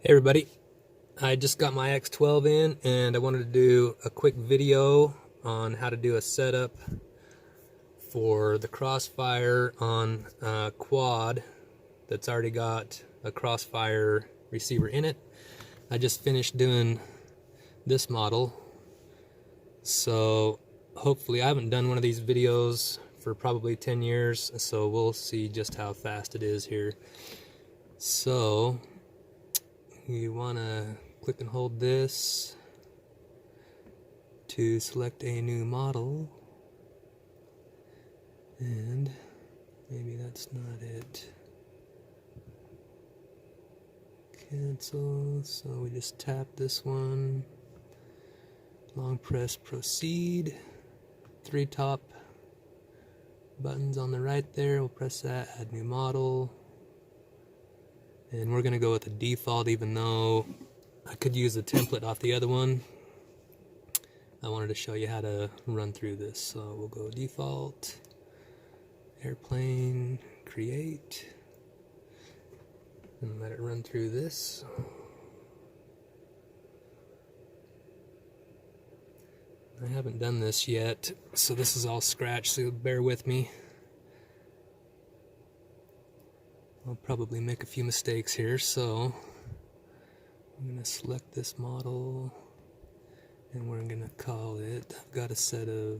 Hey everybody, I just got my X12 in and I wanted to do a quick video on how to do a setup for the Crossfire on a quad that's already got a Crossfire receiver in it. I just finished doing this model, so hopefully I haven't done one of these videos for probably 10 years, so we'll see just how fast it is here. So you want to click and hold this to select a new model, and maybe that's not it. Cancel, so we just tap this one, long press proceed, 3 top buttons on the right there, we'll press that, add new model. And we're going to go with the default, even though I could use a template off the other one. I wanted to show you how to run through this. So we'll go default, airplane, create, and let it run through this. I haven't done this yet, so this is all scratched, so bear with me. I'll probably make a few mistakes here, so I'm going to select this model and we're going to call it, I've got a set of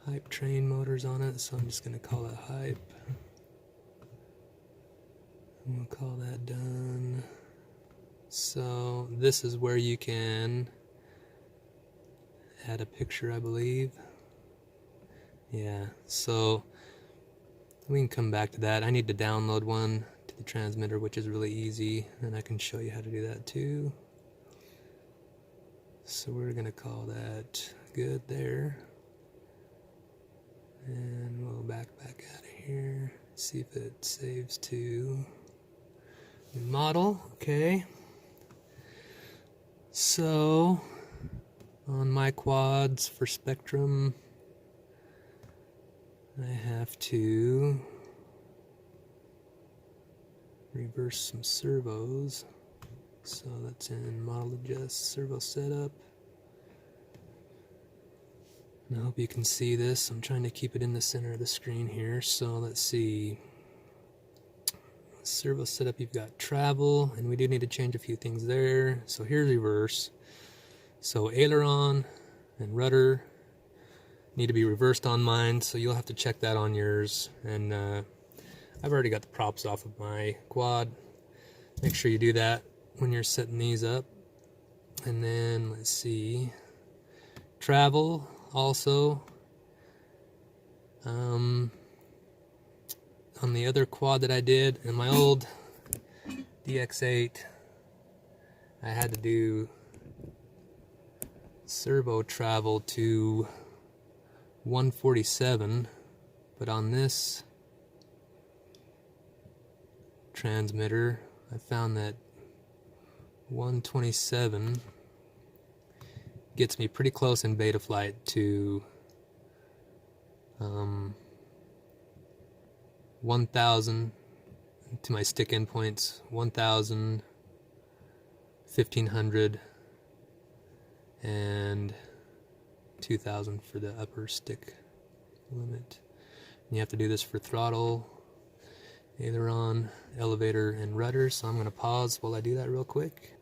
Hypetrain motors on it, so I'm just going to call it Hype. And we'll call that done. So this is where you can add a picture, I believe. Yeah, so we can come back to that. I need to download one to the transmitter, which is really easy, and I can show you how to do that too. So we're going to call that good there. And we'll back out of here, see if it saves to new model. Okay. So on my quads for Spektrum, I have to reverse some servos, so that's in model adjust, servo setup. And I hope you can see this. I'm trying to keep it in the center of the screen here. So let's see, servo setup, you've got travel, and we do need to change a few things there. So here's reverse. So aileron and rudder need to be reversed on mine, so you'll have to check that on yours. And I've already got the props off of my quad. Make sure you do that when you're setting these up. And then let's see, travel also. On the other quad that I did in my old DX8, I had to do servo travel to 147, but on this transmitter I found that 127 gets me pretty close in Betaflight to 1000 to my stick endpoints, 1000, 1500, and 2000 for the upper stick limit. And you have to do this for throttle, aileron, elevator, and rudder. So I'm going to pause while I do that real quick.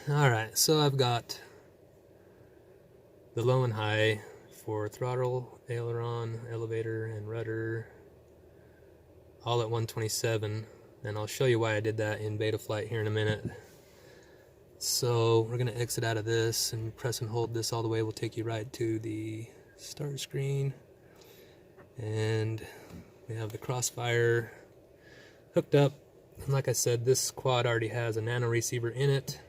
Alright, so I've got the low and high for throttle, aileron, elevator, and rudder all at 127, and I'll show you why I did that in Betaflight here in a minute. So we're going to exit out of this, and press and hold this all the way will take you right to the start screen. And we have the Crossfire hooked up. And like I said, this quad already has a nano receiver in it.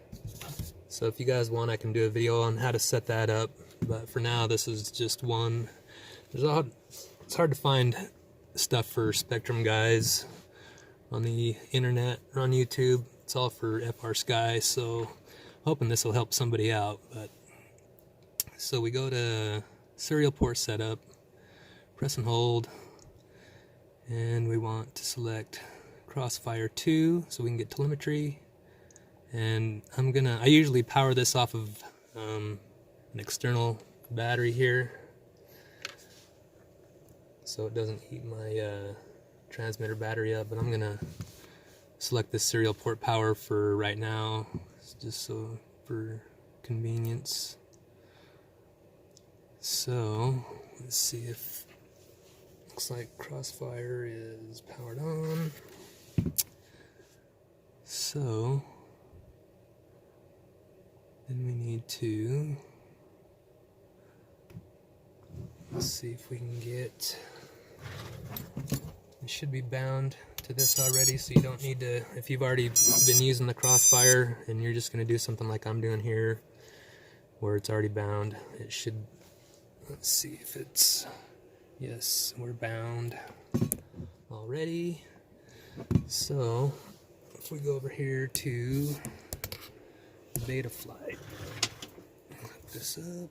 So if you guys want, I can do a video on how to set that up. But for now, this is just one. It's hard to find stuff for Spektrum guys on the internet or on YouTube. It's all for FR Sky, so hoping this will help somebody out. But so we go to serial port setup, press and hold, and we want to select Crossfire 2 so we can get telemetry. And I usually power this off of an external battery here, so it doesn't heat my transmitter battery up, but I'm gonna select this serial port power for right now, just so for convenience. So let's see if, looks like Crossfire is powered on. So then we need to, let's see if we can get, it should be bound to this already, so you don't need to, if you've already been using the Crossfire and you're just going to do something like I'm doing here where it's already bound, it should, let's see if it's, yes, we're bound already. So if we go over here to Betaflight, hook this up.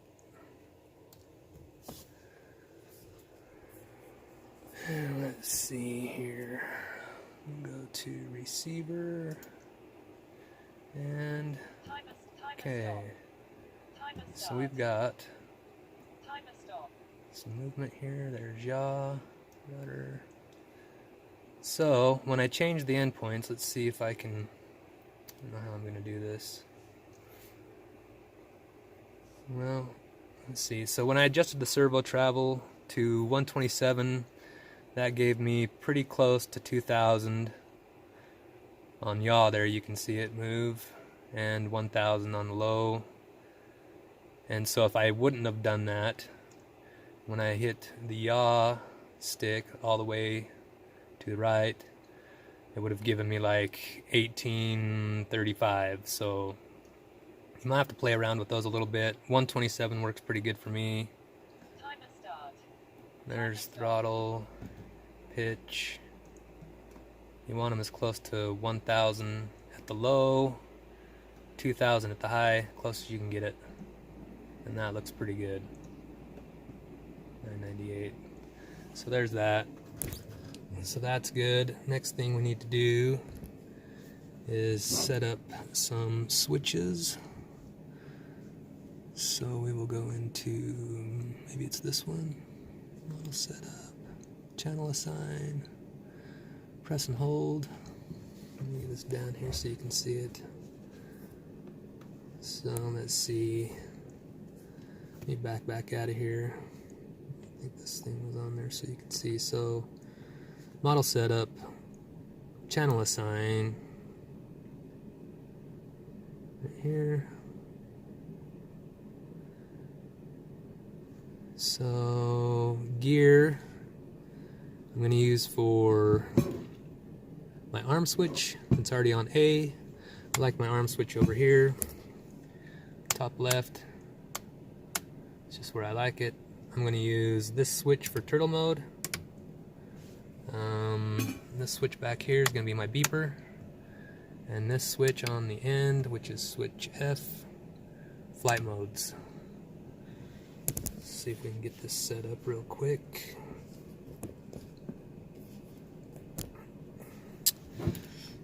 And let's see here. Go to receiver. And okay. So we've got some movement here. There's yaw, rudder. So when I change the endpoints, let's see if I can, I don't know how I'm going to do this. Well, let's see. So when I adjusted the servo travel to 127, that gave me pretty close to 2000 on yaw. There you can see it move, and 1000 on the low. And so if I wouldn't have done that, when I hit the yaw stick all the way to the right, it would have given me like 1835. So you might have to play around with those a little bit. 127 works pretty good for me. There's throttle, pitch. You want them as close to 1000 at the low, 2000 at the high, close as you can get it. And that looks pretty good. 998. So there's that. So that's good. Next thing we need to do is set up some switches. So we will go into, maybe it's this one, model setup, channel assign, press and hold. Let me get this down here so you can see it. So let's see, let me back out of here. I think this thing was on there so you can see. So model setup, channel assign, right here. So gear, I'm going to use for my arm switch. It's already on A. I like my arm switch over here, top left. It's just where I like it. I'm going to use this switch for turtle mode. This switch back here is going to be my beeper, and this switch on the end, which is switch F, flight modes. Let's see if we can get this set up real quick.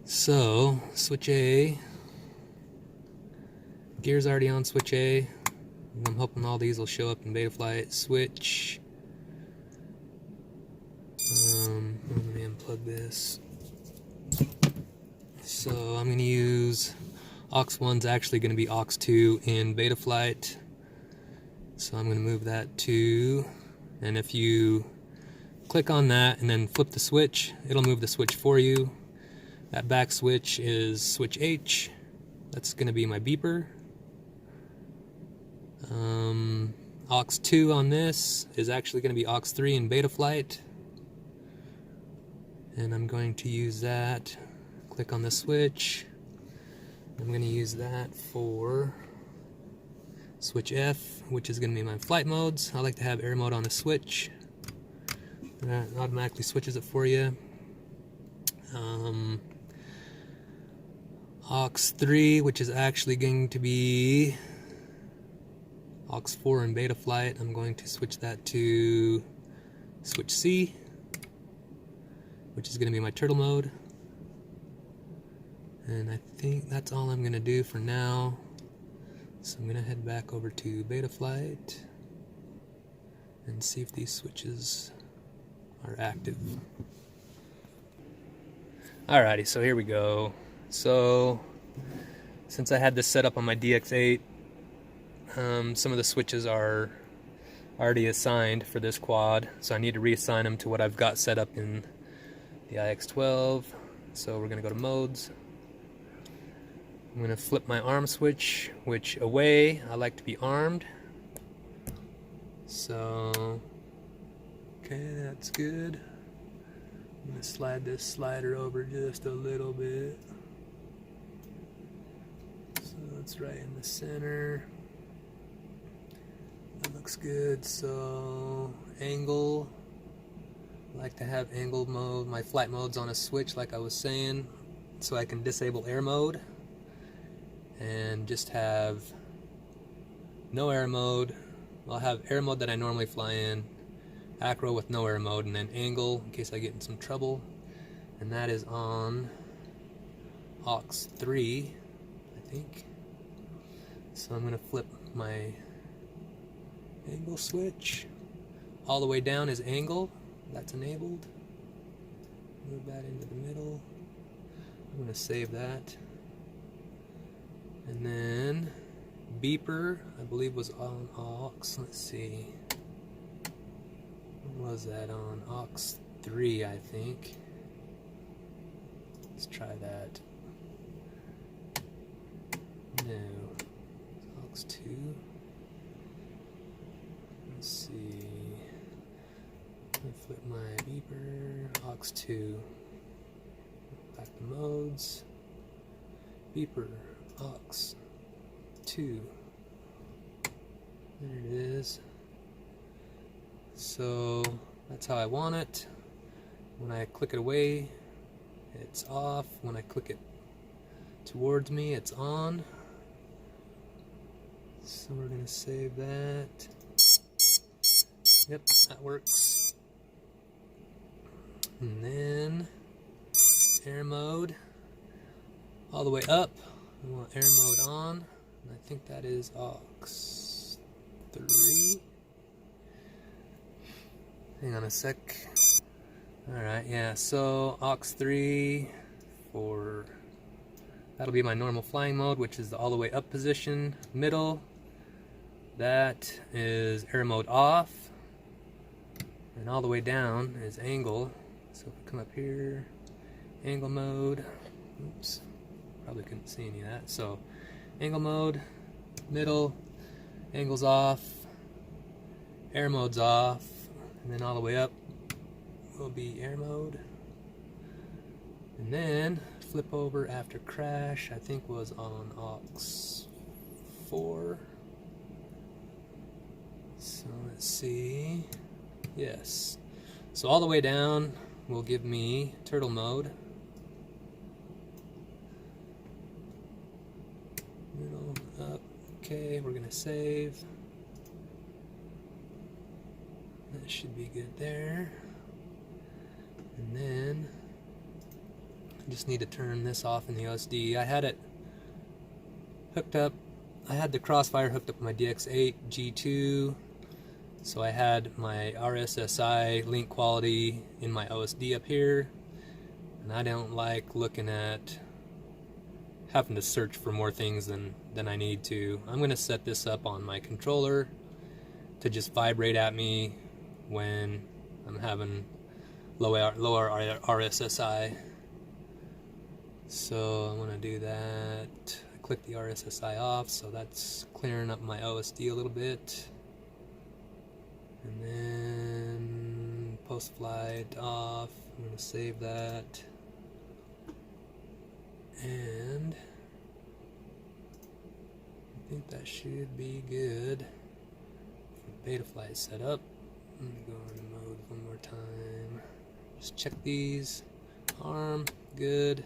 So switch A, gear's already on switch A, and I'm hoping all these will show up in Betaflight. Switch. Let me unplug this. So I'm going to use aux1's actually going to be aux2 in Betaflight. So I'm going to move that to, and if you click on that and then flip the switch, it'll move the switch for you. That back switch is switch H. That's going to be my beeper. aux2 on this is actually going to be aux3 in Betaflight. And I'm going to use that. Click on the switch. I'm going to use that for switch F, which is going to be my flight modes. I like to have air mode on the switch. That automatically switches it for you. aux3, which is actually going to be aux4 in Betaflight. I'm going to switch that to switch C, which is going to be my turtle mode. And I think that's all I'm gonna do for now. So I'm gonna head back over to Betaflight and see if these switches are active. Alrighty, so here we go. So since I had this set up on my DX8, some of the switches are already assigned for this quad, so I need to reassign them to what I've got set up in the Ix12. So we're gonna go to modes. I'm gonna flip my arm switch, which away, I like to be armed. So, okay, that's good. I'm gonna slide this slider over just a little bit. So it's right in the center. That looks good. So, angle. I like to have angle mode. My flight mode's on a switch, like I was saying, so I can disable air mode and just have no air mode. I'll have air mode that I normally fly in, acro with no air mode, and then angle in case I get in some trouble. And that is on aux3, I think. So I'm gonna flip my angle switch. All the way down is angle, that's enabled. Move that into the middle. I'm gonna save that. And then beeper, I believe, was on aux. Let's see. What was that on? aux3, I think. Let's try that. No. aux2. Let's see. Let me flip my beeper. aux2. Back to modes. Beeper. aux2. There it is. So that's how I want it. When I click it away, it's off. When I click it towards me, it's on. So we're gonna save that. Yep, that works. And then air mode all the way up. I want air mode on, and I think that is aux3. Hang on a sec. Alright, yeah, so aux3 for, that'll be my normal flying mode, which is the all the way up position. Middle, that is air mode off, and all the way down is angle. So if we come up here, angle mode, oops. Probably couldn't see any of that. So angle mode, middle, angle's off, air mode's off, and then all the way up will be air mode. And then flip over after crash, I think was on aux4. So let's see. Yes. So all the way down will give me turtle mode. Middle, up, okay, we're gonna save. That should be good there. And then I just need to turn this off in the OSD. I had it hooked up, I had the Crossfire hooked up with my DX8 G2, so I had my RSSI link quality in my OSD up here, and I don't like looking at having to search for more things than I need to. I'm going to set this up on my controller to just vibrate at me when I'm having lower RSSI. So I'm going to do that. I click the RSSI off, so that's clearing up my OSD a little bit. And then post flight off. I'm going to save that. And I think that should be good for Betaflight setup. Let me go into mode one more time. Just check these. Arm, good.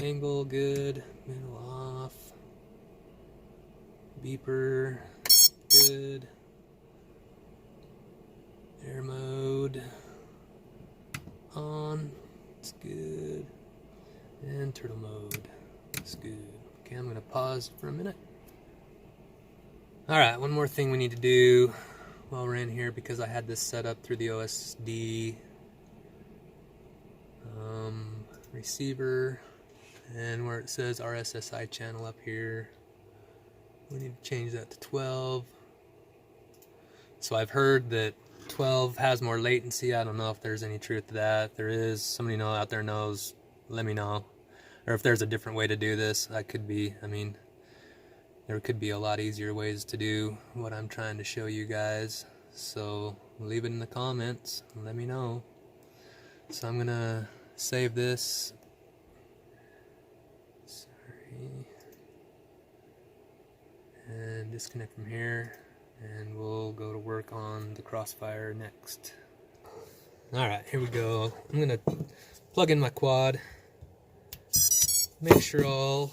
Angle, good. Middle off. Beeper, good. Air mode on. It's good. And turtle mode. That's good. Okay, I'm gonna pause for a minute. Alright, one more thing we need to do while we're in here, because I had this set up through the OSD receiver, and where it says RSSI channel up here, we need to change that to 12. So I've heard that 12 has more latency. I don't know if there's any truth to that. If there is, somebody out there knows, let me know. Or if there's a different way to do this, that could be, I mean, there could be a lot easier ways to do what I'm trying to show you guys. So leave it in the comments and let me know. So I'm gonna save this. Sorry. And disconnect from here. And we'll go to work on the Crossfire next. Alright, here we go. I'm gonna plug in my quad. Make sure all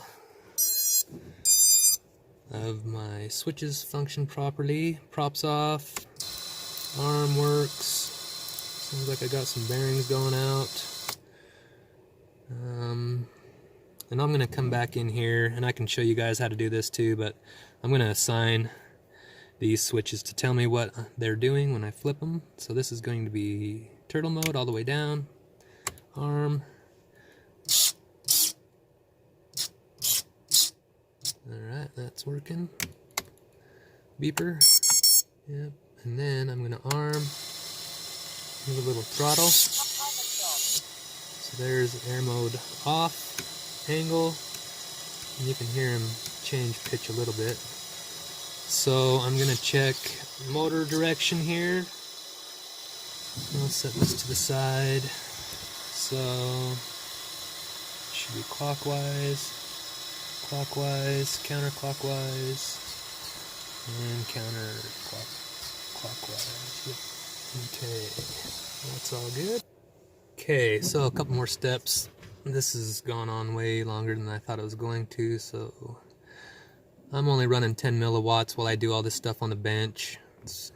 of my switches function properly. Props off. Arm works. Seems like I got some bearings going out. And I'm gonna come back in here, and I can show you guys how to do this too, but I'm gonna assign these switches to tell me what they're doing when I flip them. So this is going to be turtle mode all the way down. Arm. Alright, that's working. Beeper. Yep. And then I'm going to arm. Give a little throttle. So there's air mode off. Angle. And you can hear him change pitch a little bit. So I'm going to check motor direction here. I'll set this to the side. So it should be clockwise. Clockwise, counterclockwise, and counterclockwise. Okay, that's all good. Okay, so a couple more steps. This has gone on way longer than I thought it was going to, so I'm only running 10 milliwatts while I do all this stuff on the bench. It's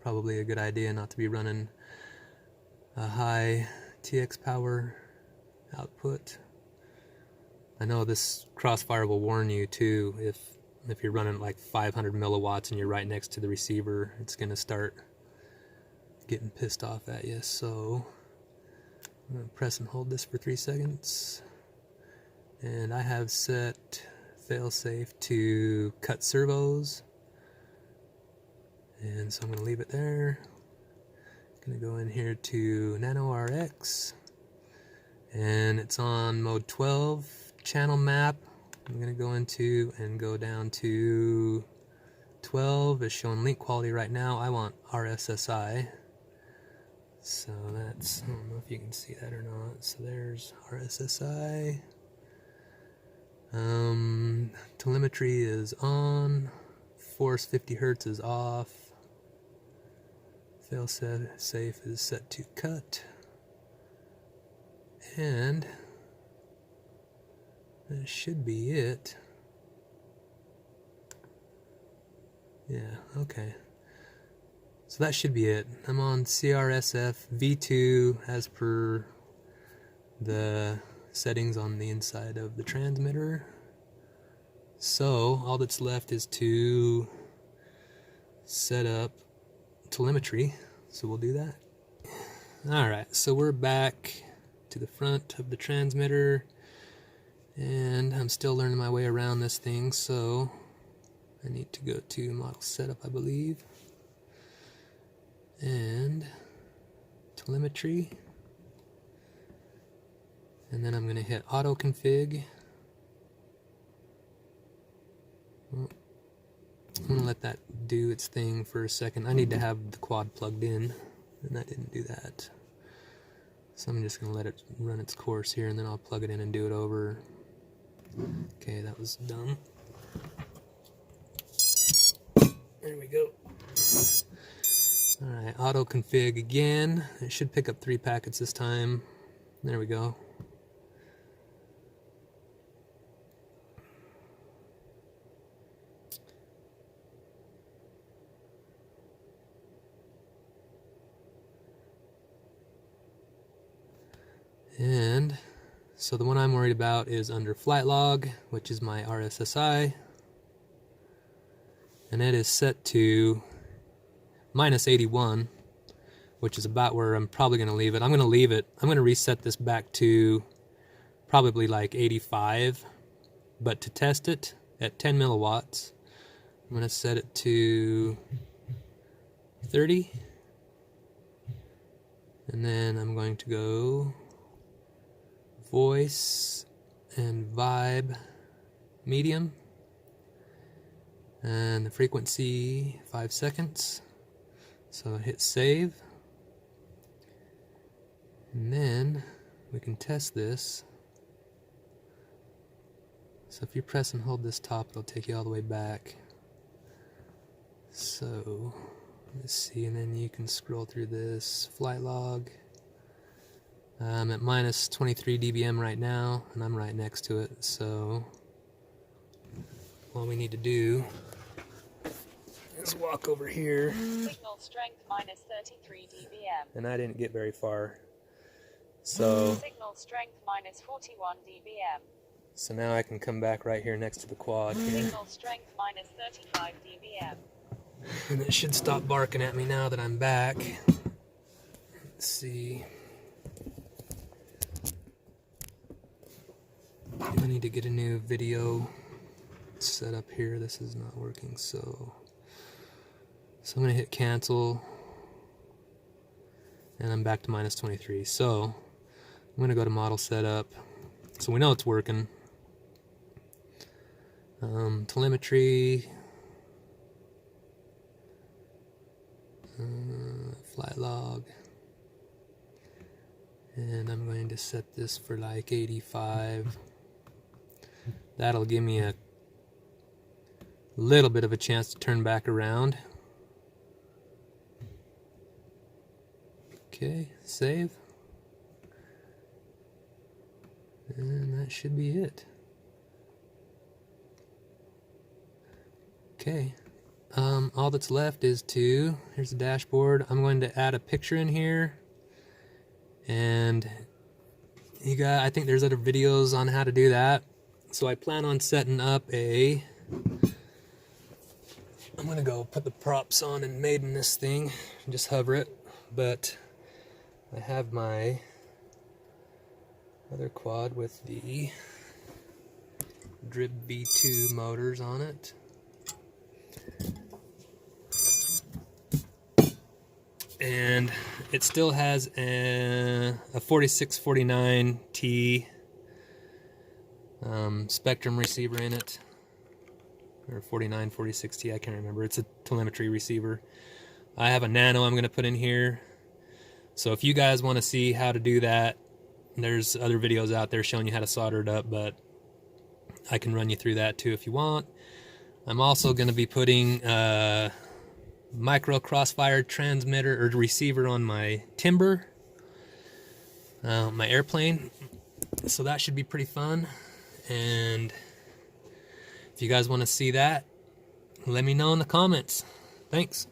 probably a good idea not to be running a high TX power output. I know this Crossfire will warn you too, if you're running like 500 milliwatts and you're right next to the receiver, it's going to start getting pissed off at you. So I'm going to press and hold this for 3 seconds. And I have set failsafe to cut servos. And so I'm going to leave it there. I'm going to go in here to Nano RX. And it's on mode 12. Channel map, I'm going to go into and go down to 12 is showing link quality right now. I want RSSI, so that's, I don't know if you can see that or not. So there's RSSI. Telemetry is on. Force 50 Hertz is off. Failsafe is set to cut. And that should be it. Yeah, okay. So that should be it. I'm on CRSF V2 as per the settings on the inside of the transmitter. So all that's left is to set up telemetry. So we'll do that. Alright, so we're back to the front of the transmitter. And I'm still learning my way around this thing, so I need to go to model setup, I believe. And telemetry. And then I'm going to hit auto config. I'm going to let that do its thing for a second. I need to have the quad plugged in, and that didn't do that. So I'm just going to let it run its course here, and then I'll plug it in and do it over. Okay, that was dumb. There we go. Alright, auto config again. It should pick up 3 packets this time. There we go. And So the one I'm worried about is under flight log, which is my RSSI, and it is set to -81, which is about where I'm probably going to leave it. I'm going to leave it. I'm going to reset this back to probably like 85, but to test it at 10 milliwatts, I'm going to set it to 30, and then I'm going to go voice and vibe medium, and the frequency 5 seconds. So hit save, and then we can test this. So if you press and hold this top, it'll take you all the way back. So let's see, and then you can scroll through this flight log. I'm at -23 dBm right now, and I'm right next to it. So all we need to do is walk over here. Signal strength -33 dBm. And I didn't get very far. So signal strength -41 dBm. So now I can come back right here next to the quad here. Signal strength -35 dBm. And it should stop barking at me now that I'm back. Let's see. I need to get a new video set up here. This is not working, so I'm going to hit cancel, and I'm back to -23. So I'm going to go to model setup. So we know it's working. Telemetry, flight log, and I'm going to set this for like 85. That'll give me a little bit of a chance to turn back around. Okay, save. And that should be it. Okay. All that's left is here's the dashboard. I'm going to add a picture in here. And I think there's other videos on how to do that. So I plan on setting up I'm going to go put the props on and maiden this thing and just hover it. But I have my other quad with the Drib V2 motors on it. And it still has a 4649T Spektrum receiver in it, or 4946T, I can't remember. It's a telemetry receiver. I have a nano I'm going to put in here. So if you guys want to see how to do that, there's other videos out there showing you how to solder it up, but I can run you through that too if you want. I'm also going to be putting micro Crossfire transmitter or receiver on my Timber, my airplane, so that should be pretty fun. And if you guys want to see that, let me know in the comments. Thanks.